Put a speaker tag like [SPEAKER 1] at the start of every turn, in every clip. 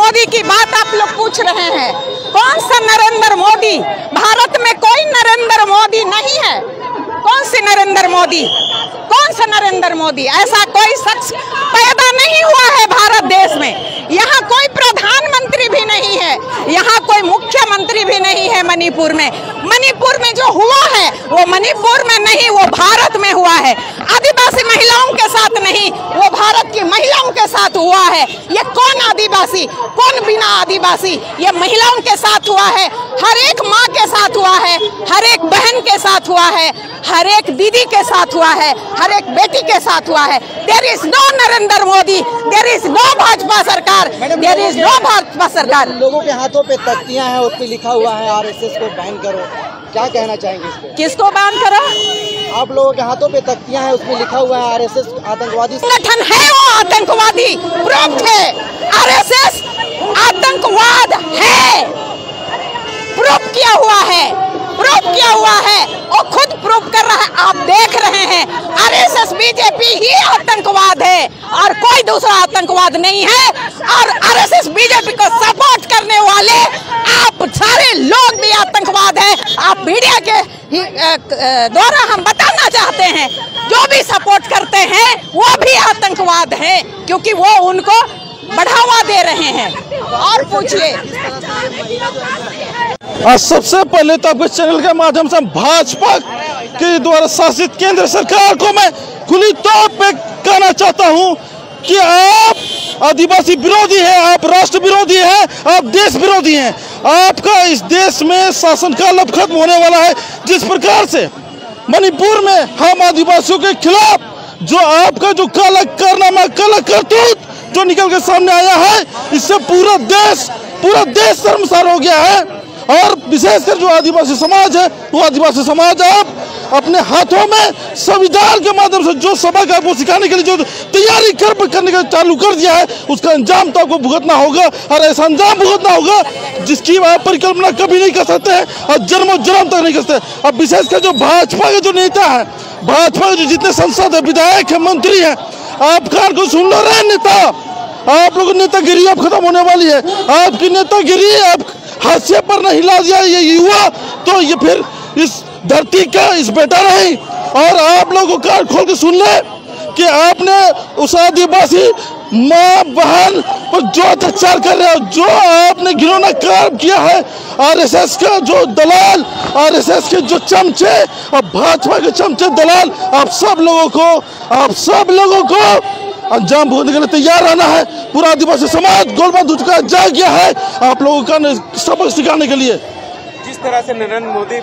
[SPEAKER 1] मोदी की बात आप लोग पूछ रहे हैं। कौन सा नरेंद्र मोदी? भारत में कोई नरेंद्र मोदी नहीं है। कौन सी नरेंद्र मोदी? कौन सा नरेंद्र मोदी? ऐसा कोई शख्स पैदा नहीं हुआ है भारत देश में। यहाँ कोई प्रधानमंत्री भी नहीं है, यहाँ कोई मुख्यमंत्री भी नहीं है। मणिपुर में जो हुआ है वो मणिपुर में नहीं, वो भारत में हुआ है। आदिवासी महिलाओं के साथ नहीं, वो भारत की महिलाओं के साथ हुआ है। ये कौन आदिवासी, कौन बिना आदिवासी? ये महिलाओं के साथ हुआ है, हर एक माँ के साथ हुआ है, हर एक बहन के साथ हुआ है, हर एक दीदी के साथ हुआ है, हर एक बेटी के साथ हुआ है। There is no Narendra Modi, there is no Bhajpa सरकार, देयर इज नो भाजपा सरकार।
[SPEAKER 2] लोगों के हाथों पे तख्तियां हैं, उस पे लिखा हुआ है आरएसएस को बैन करो, क्या कहना चाहेंगे इस पे?
[SPEAKER 1] किसको बैन करो?
[SPEAKER 2] आप लोगों के हाथों पे तख्तियां हैं, उसमें लिखा हुआ है आरएसएस आतंकवादी
[SPEAKER 1] संगठन है। वो आतंकवादी प्रूफ है। आरएसएस आतंकवाद है, प्रूफ किया हुआ है, प्रूफ किया हुआ है, और खुद प्रूफ कर रहा है। आप देख रहे हैं आरएसएस बीजेपी ही आतंकवाद है और कोई दूसरा आतंकवाद नहीं है। और आरएसएस बीजेपी को सपोर्ट करने वाले आप सारे लोग भी आतंकवाद है। आप मीडिया के द्वारा हम बताना चाहते हैं, जो भी सपोर्ट करते हैं वो भी आतंकवाद है, क्योंकि वो उनको बढ़ावा दे रहे हैं। और पूछिए।
[SPEAKER 3] सबसे पहले तो आपके चैनल के माध्यम से भाजपा के द्वारा शासित केंद्र सरकार को मैं खुली तौर पे कहना चाहता हूं कि आप आदिवासी विरोधी हैं, आप राष्ट्र विरोधी हैं, आप देश विरोधी हैं। आपका इस देश में शासनकाल अब खत्म होने वाला है। जिस प्रकार से मणिपुर में हम आदिवासियों के खिलाफ जो आपका जो काला कारनामा, काला करतूत जो निकल के सामने आया है, इससे पूरा देश शर्मसार हो गया है। और विशेषकर जो आदिवासी समाज है, वो आदिवासी समाज आप अपने हाथों में संविधान के माध्यम से जो सबक है वो सिखाने के लिए जो तैयारी करने का चालू कर दिया है, उसका अंजाम तो आपको भुगतना होगा। और ऐसा अंजाम भुगतना होगा जिसकी आप परिकल्पना कभी नहीं कर सकते हैं और जन्मों जन्म तक नहीं कर सकते। अब विशेषकर जो भाजपा के जो नेता है, भाजपा के जो जितने सांसद है, विधायक है, मंत्री है, आप कान को सुन लो रहे नेता, आप लोगों की नेतागिरी अब खत्म होने वाली है। आपकी नेतागिरी अब हाशिए पर नहीं ला दिया ये युवा, तो ये फिर इस धरती का इस बेटा नहीं। और आप लोगों को कान खोल के सुन ले कि आपने उस आदिवासी माँ बहन पर जो अत्याचार कर रहे हो, जो आपने घिनौना काम किया है, आरएसएस का जो दलाल, आरएसएस के जो चमचे और भाजपा के चमचे दलाल, आप सब लोगों को अंजाम भुगतने के लिए तैयार रहना है। पूरा आदिवासी समाज गोलबंद हो चुका है, जाग गया है आप लोगों का सबक सिखाने के लिए।
[SPEAKER 4] जिस तरह से नरेंद्र मोदी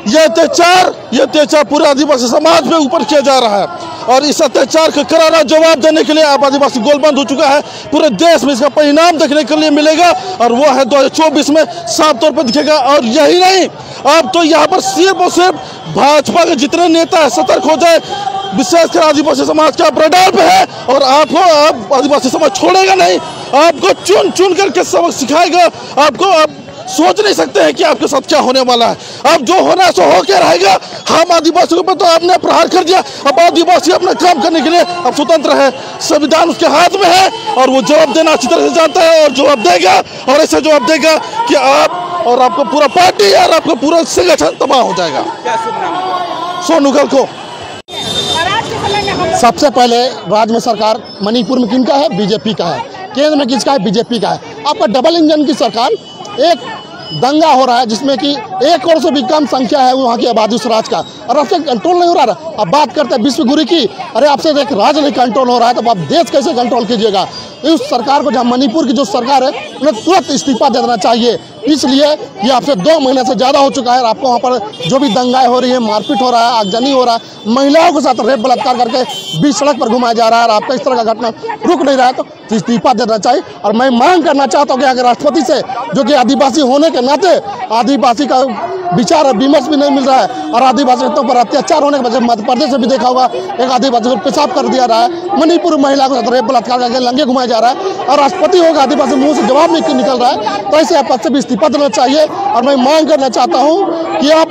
[SPEAKER 3] ये अत्याचार पूरे आदिवासी समाज में ऊपर किया जा रहा है और इस अत्याचार का करारा जवाब देने के लिए अब आदिवासी गोलबंद हो चुका है। पूरे देश में इसका परिणाम देखने के लिए मिलेगा और वो है 2024 में साफ तौर पर दिखेगा। और यही नहीं, अब तो यहाँ पर सिर्फ और सिर्फ भाजपा के जितने नेता है सतर्क हो जाए, विशेषकर आदिवासी समाज का रडार पे है और आपको आदिवासी समाज छोड़ेगा नहीं। आपको चुन चुन करके सबक सिखाएगा। आपको आप सोच नहीं सकते हैं कि आपके साथ क्या होने वाला है। अब जो होना है सो हो क्या रहेगा। हम आदिवासियों पर तो आपने प्रहार कर दिया, अब आदिवासी अपना काम करने के लिए अब स्वतंत्र है। संविधान उसके हाथ में है और वो जवाब देना अच्छी तरह से जानता है और जवाब देगा, और ऐसा जवाब देगा कि आप और आपको पूरा पार्टी और आपका पूरा संगठन तबाह हो जाएगा। सोनू गल को
[SPEAKER 5] सबसे पहले राज्य में सरकार मणिपुर में किनका है? बीजेपी का है। केंद्र में किसका है? बीजेपी का है। आपका डबल इंजन की सरकार, एक दंगा हो रहा है जिसमें कि 1 करोड़ से भी कम संख्या है वहाँ की आबादी उस राज्य का, और आपसे कंट्रोल नहीं हो रहा है। अब बात करते हैं विश्व गुरु की, अरे आपसे एक राज्य नहीं कंट्रोल हो रहा है तो आप देश कैसे कंट्रोल कीजिएगा? उस सरकार को, जहाँ मणिपुर की जो सरकार है, उन्हें तुरंत इस्तीफा दे देना चाहिए। इसलिए ये आपसे 2 महीने से ज़्यादा हो चुका है। आपको वहाँ पर जो भी दंगाएं हो रही है, मारपीट हो रहा है, आगजनी हो रहा है, महिलाओं के साथ रेप बलात्कार करके बीच सड़क पर घुमाया जा रहा है और आपका इस तरह का घटना रुक नहीं रहा है, तो इस्तीफा देना चाहिए। और मैं मांग करना चाहता हूँ कि अगर राष्ट्रपति से, जो कि आदिवासी होने के नाते आदिवासी का विचार विमर्श भी नहीं मिल रहा है और आदिवासियों पर अत्याचार होने के वजह मध्य प्रदेश में भी देखा होगा, एक आदिवासी को पेशाब कर दिया रहा है, मणिपुर महिला को रेप बलात्कार करके लंगे घुमाया जा रहा है और राष्ट्रपति होगा, आदिवासी मुंह से जवाब नहीं निकल रहा है, तो ऐसे पद से भी इस्तीफा देना चाहिए। और मैं मांग करना चाहता हूं कि आप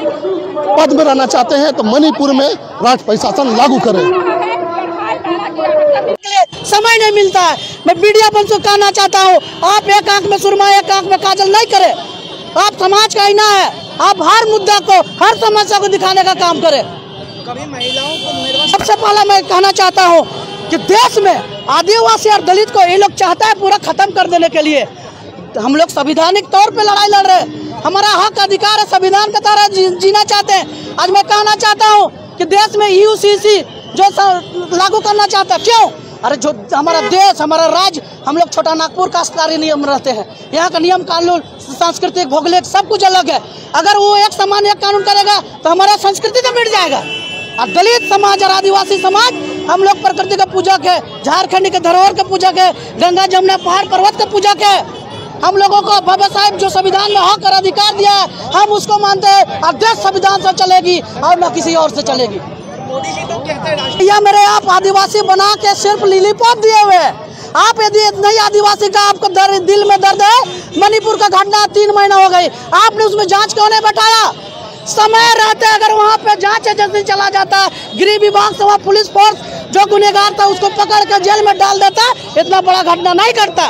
[SPEAKER 5] पद में रहना चाहते हैं तो मणिपुर में राजपंचायत शासन लागू करें।
[SPEAKER 1] समय
[SPEAKER 6] ही नहीं मिलता है। मैं मीडिया पर से कहना चाहता हूँ, आप एक आंख में सुरमा एक आंख में काजल नहीं करें। आप समाज का आईना है, आप हर मुद्दा को हर समस्या को दिखाने का काम करें।
[SPEAKER 2] कभी महिलाओं को
[SPEAKER 6] सबसे पहले मैं कहना चाहता हूँ कि देश में आदिवासी और दलित को ये लोग चाहता है पूरा खत्म कर देने के लिए। हम लोग संवैधानिक तौर पे लड़ाई लड़ रहे हैं, हमारा हक अधिकार है, संविधान के तरह जीना चाहते हैं। आज मैं कहना चाहता हूँ कि देश में यूसीसी जो लागू करना चाहता है, क्यों? अरे जो हमारा देश हमारा राज्य, हम लोग छोटा नागपुर का स्तरीय नियम रहते हैं, यहाँ का नियम कानून सांस्कृतिक भौगोलिक सब कुछ अलग है। अगर वो एक समान एक कानून करेगा तो हमारा संस्कृति तो मिट जाएगा। और दलित समाज और आदिवासी समाज हम लोग प्रकृति का पूजक है, झारखंड के धरोहर के पूजक है, गंगा जमुना पहाड़ पर्वत के पूजक है। हम लोगों को बाबा साहब जो संविधान में हक और अधिकार दिया है, हम उसको मानते हैं और देश संविधान से चलेगी और न किसी और से चलेगी।
[SPEAKER 2] मोदी जी तो कहते हैं
[SPEAKER 6] या मेरे आप आदिवासी बना के सिर्फ लिलीपॉप दिए हुए हैं। आप यदि नहीं आदिवासी का आपको दिल में दर्द है, मणिपुर का घटना 3 महीना हो गई, आपने उसमें जांच क्यों नहीं बैठाया? समय रहते अगर वहाँ पे जांच एजेंसी चला जाता, गृह विभाग से वहाँ पुलिस फोर्स जो गुनहगार था उसको पकड़ कर जेल में डाल देता, इतना बड़ा घटना नहीं करता।